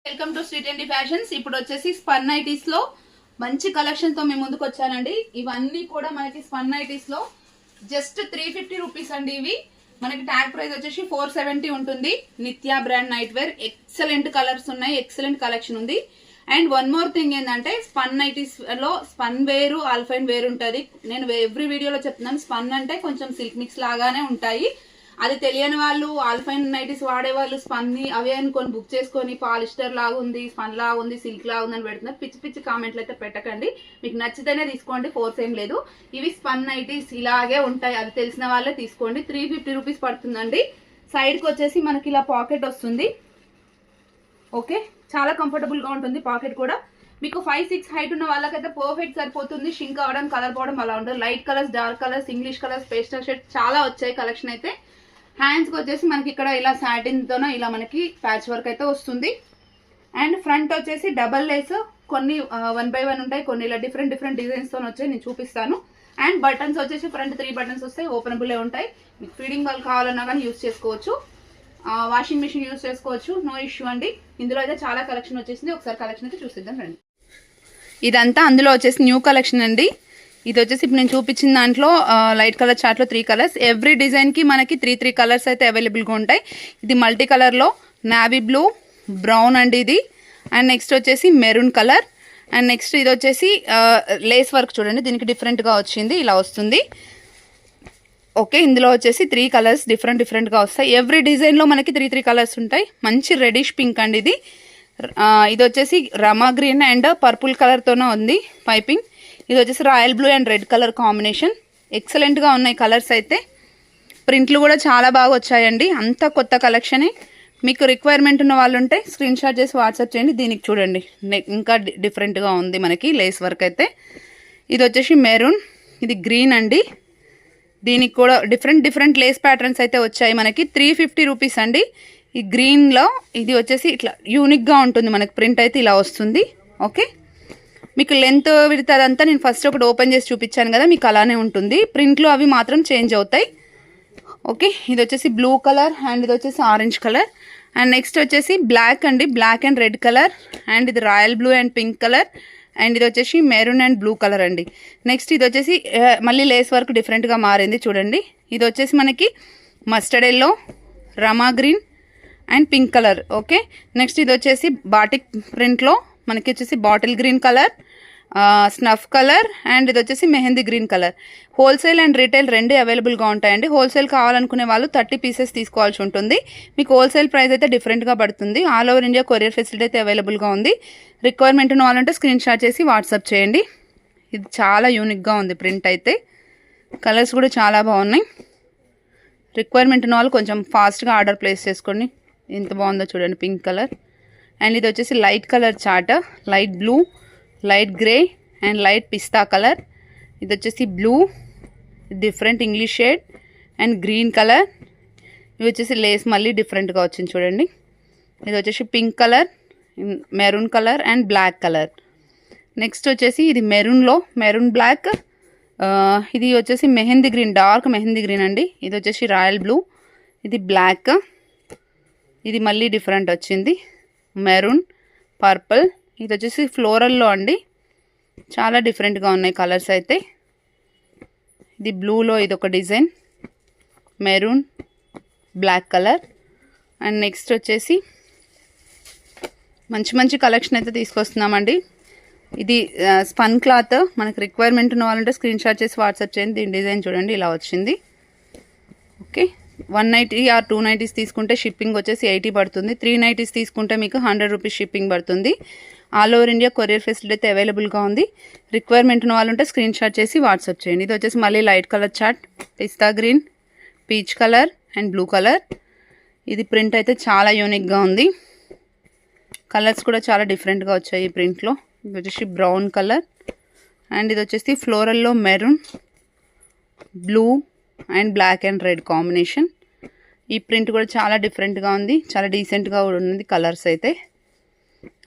Welcome to street and fashions. ఇప్పుడు వచ్చేసి spun nighties లో మంచి కలెక్షన్ తో మేము ముందుకు వచ్చానండి. ఇవన్నీ కూడా మనకి స్పన్ నైటీస్ లో జస్ట్ 350 రూపీస్ అండి. ఇవి మనకి ట్యాగ్ ప్రైస్ వచ్చేసి 470 ఉంటుంది. Nithya brand night wear, excellent colours ఉన్నాయి, ఎక్సలెంట్ కలెక్షన్ ఉంది. అండ్ వన్ మోర్ థింగ్ ఏంటంటే స్పన్ నైటీస్ లో స్పన్ వేరు ఆల్ఫైన్ వేరు ఉంటుంది. నేను ఎవ్రీ వీడియోలో చెప్తున్నాను, స్పన్ అంటే కొంచెం సిల్క్ మిక్స్ లాగానే ఉంటాయి. అది తెలియని వాళ్ళు ఆల్ఫైన్ నైటీస్ వాడే వాళ్ళు స్పన్ని అవే అనుకొని బుక్ చేసుకొని పాలిస్టర్ లాగా ఉంది, స్పన్ లాగా ఉంది, సిల్క్ లాగా ఉంది అని పెడుతున్నారు. పిచ్చి పిచ్చి కామెంట్లు అయితే పెట్టకండి. మీకు నచ్చితేనే తీసుకోండి, ఫోర్స్ ఏం లేదు. ఇవి స్పన్ నైటీస్ ఇలాగే ఉంటాయి, అది తెలిసిన వాళ్ళే తీసుకోండి. 350 రూపీస్ పడుతుందండి. సైడ్కి వచ్చేసి మనకి ఇలా పాకెట్ వస్తుంది. ఓకే, చాలా కంఫర్టబుల్ గా ఉంటుంది. పాకెట్ కూడా మీకు 5'6" హైట్ ఉన్న వాళ్ళకైతే పర్ఫెక్ట్ సరిపోతుంది. షింక్ అవడం, కలర్ పోవడం అలా ఉండదు. Light colours, dark colours, English colours, pastel shade చాలా వచ్చాయి కలెక్షన్ అయితే. హ్యాండ్స్ కి వచ్చేసి మనకి ఇక్కడ ఇలా సాటిన్ తోన ఇలా మనకి ప్యాచ్ వర్క్ అయితే వస్తుంది. అండ్ ఫ్రంట్ వచ్చేసి డబల్ లేస్, కొన్ని 1 by 1 ఉంటాయి, కొన్ని ఇలా డిఫరెంట్ డిజైన్స్ తో వచ్చాయి, నేను చూపిస్తాను. అండ్ బటన్స్ వచ్చేసి ఫ్రంట్ 3 బటన్స్ వస్తాయి, ఓపెనబుల్ ఉంటాయి. మీకు ఫీడింగ్ బాల్ కావాలన్నా కానీ యూస్ చేసుకోవచ్చు, వాషింగ్ మిషన్ యూస్ చేసుకోవచ్చు, నో ఇష్యూ అండి. ఇందులో అయితే చాలా కలెక్షన్ వచ్చేసింది. ఒకసారి కలెక్షన్ అయితే చూసిద్దాం రండి. ఇదంతా అందులో వచ్చేసి న్యూ కలెక్షన్ అండి. ఇది వచ్చేసి ఇప్పుడు నేను చూపించిన దాంట్లో లైట్ కలర్ చార్ట్లో 3 కలర్స్. ఎవ్రీ డిజైన్కి మనకి 3 కలర్స్ అయితే అవైలబుల్గా ఉంటాయి. ఇది మల్టీ కలర్లో నావీ బ్లూ, బ్రౌన్ అండి ఇది. అండ్ నెక్స్ట్ వచ్చేసి మెరూన్ కలర్. అండ్ నెక్స్ట్ ఇది వచ్చేసి లేస్ వర్క్ చూడండి, దీనికి డిఫరెంట్గా వచ్చింది, ఇలా వస్తుంది. ఓకే, ఇందులో వచ్చేసి 3 కలర్స్ డిఫరెంట్గా వస్తాయి. ఎవ్రీ డిజైన్లో మనకి 3 కలర్స్ ఉంటాయి. మంచి రెడిష్ పింక్ అండి ఇది. ఇది వచ్చేసి రమా గ్రీన్ అండ్ పర్పుల్ కలర్తోనే ఉంది పైపింగ్. ఇది వచ్చేసి royal blue and red colour combination. ఎక్సలెంట్గా ఉన్నాయి కలర్స్ అయితే. ప్రింట్లు కూడా చాలా బాగా వచ్చాయండి, అంతా కొత్త కలెక్షనే. మీకు రిక్వైర్మెంట్ ఉన్న వాళ్ళు ఉంటే స్క్రీన్ షాట్ చేసి వాట్సాప్ చేయండి. దీనికి చూడండి ఇంకా డిఫరెంట్గా ఉంది మనకి లేస్ వర్క్ అయితే. ఇది వచ్చేసి మెరూన్, ఇది గ్రీన్ అండి. దీనికి కూడా డిఫరెంట్ లేస్ ప్యాటర్న్స్ అయితే వచ్చాయి మనకి. 350 రూపీస్ అండి. ఈ గ్రీన్లో ఇది వచ్చేసి ఇట్లా యూనిక్గా ఉంటుంది మనకి, ప్రింట్ అయితే ఇలా వస్తుంది. ఓకే, మీకు లెంత్ విడత అదంతా నేను ఫస్ట్ ఒకటి ఓపెన్ చేసి చూపించాను కదా, మీకు అలానే ఉంటుంది. ప్రింట్లు అవి మాత్రం చేంజ్ అవుతాయి. ఓకే, ఇది వచ్చేసి బ్లూ కలర్ అండ్ ఇది వచ్చేసి ఆరెంజ్ కలర్. అండ్ నెక్స్ట్ వచ్చేసి బ్లాక్ అండి, black and red colour. And ఇది royal blue and pink colour. And ఇది వచ్చేసి మెరూన్ అండ్ బ్లూ కలర్ అండి. నెక్స్ట్ ఇది వచ్చేసి మళ్ళీ లేస్ వర్క్ డిఫరెంట్గా మారింది చూడండి. ఇది వచ్చేసి మనకి mustard yellow, Rama green and pink colour. Okay, next ఇది వచ్చేసి బాటిక్ ప్రింట్లో మనకి వచ్చేసి bottle green colour, snuff colour. And ఇది వచ్చేసి mehndi green colour. Wholesale and retail రెండు అవైలబుల్గా ఉంటాయండి. హోల్సేల్ కావాలనుకునే వాళ్ళు 30 పీసెస్ తీసుకోవాల్సి ఉంటుంది. మీకు హోల్సేల్ ప్రైస్ అయితే డిఫరెంట్గా పడుతుంది. All over India courier facility అయితే అవైలబుల్గా ఉంది. రిక్వైర్మెంట్ ఉన్న వాళ్ళంటే స్క్రీన్ షాట్ చేసి వాట్సాప్ చేయండి. ఇది చాలా యూనిక్గా ఉంది ప్రింట్ అయితే. కలర్స్ కూడా చాలా బాగున్నాయి. రిక్వైర్మెంట్ ఉన్న వాళ్ళు కొంచెం ఫాస్ట్గా ఆర్డర్ ప్లేస్ చేసుకోండి. ఎంత బాగుందో చూడండి, పింక్ కలర్. అండ్ ఇది వచ్చేసి light colour chart, light blue, light grey and light పిస్తా కలర్. ఇది వచ్చేసి blue, different English shade and green colour. ఇవి వచ్చేసి లేస్ మళ్ళీ డిఫరెంట్గా వచ్చింది చూడండి. ఇది వచ్చేసి pink colour, maroon colour and black colour. Next వచ్చేసి ఇది మెరూన్లో మెరూన్ బ్లాక్. ఇది వచ్చేసి mehndi green, dark mehndi green అండి. ఇది వచ్చేసి రాయల్ బ్లూ, ఇది బ్లాక్. ఇది మళ్ళీ డిఫరెంట్ వచ్చింది, మెరూన్, పర్పుల్. ఇది వచ్చేసి ఫ్లోరల్లో అండి. చాలా డిఫరెంట్గా ఉన్నాయి కలర్స్ అయితే. ఇది బ్లూలో ఇది ఒక design, maroon, black colour. And next వచ్చేసి మంచి కలెక్షన్ అయితే తీసుకొస్తున్నామండి. ఇది స్పన్ క్లాత్. మనకు రిక్వైర్మెంట్ ఉన్న వాళ్ళంటే స్క్రీన్ షాట్ చేసి వాట్సాప్ చేయండి. దీని డిజైన్ చూడండి, ఇలా వచ్చింది. ఓకే, 190 ఆర్ 290 తీసుకుంటే షిప్పింగ్ వచ్చేసి 80 పడుతుంది. 390 తీసుకుంటే మీకు 100 రూపీస్ షిప్పింగ్ పడుతుంది. All over India courier facility అయితే అవైలబుల్గా ఉంది. రిక్వైర్మెంట్ ఉన్న వాళ్ళు ఉంటే స్క్రీన్ షాట్ చేసి వాట్సాప్ చేయండి. ఇది వచ్చేసి మళ్ళీ light colour chart, pista green, peach colour and blue colour. ఇది ప్రింట్ అయితే చాలా యూనిక్గా ఉంది. కలర్స్ కూడా చాలా డిఫరెంట్గా వచ్చాయి ఈ ప్రింట్లో. ఇది వచ్చేసి బ్రౌన్ కలర్ అండ్ ఇది వచ్చేసి ఫ్లోరల్లో maroon, blue and black and red combination. ఈ ప్రింట్ కూడా చాలా డిఫరెంట్గా ఉంది, చాలా డీసెంట్గా కూడా ఉంది కలర్స్ అయితే.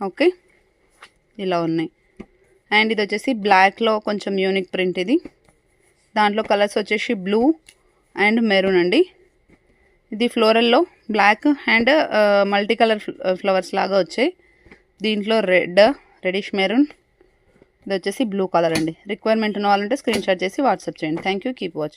ఓకే, ఇలా ఉన్నాయి. అండ్ ఇది వచ్చేసి బ్లాక్లో కొంచెం యూనిక్ ప్రింట్ ఇది. దాంట్లో కలర్స్ వచ్చేసి బ్లూ అండ్ మెరూన్ అండి. ఇది ఫ్లోరల్లో black and multi colour flowers లాగా వచ్చాయి. దీంట్లో రెడిష్ మెరూన్, ఇది వచ్చేసి బ్లూ కలర్ అండి. రిక్వైర్మెంట్ ఉన్న వాళ్ళంటే స్క్రీన్ షాట్ చేసి వాట్సాప్ చేయండి. Thank you, keep watch.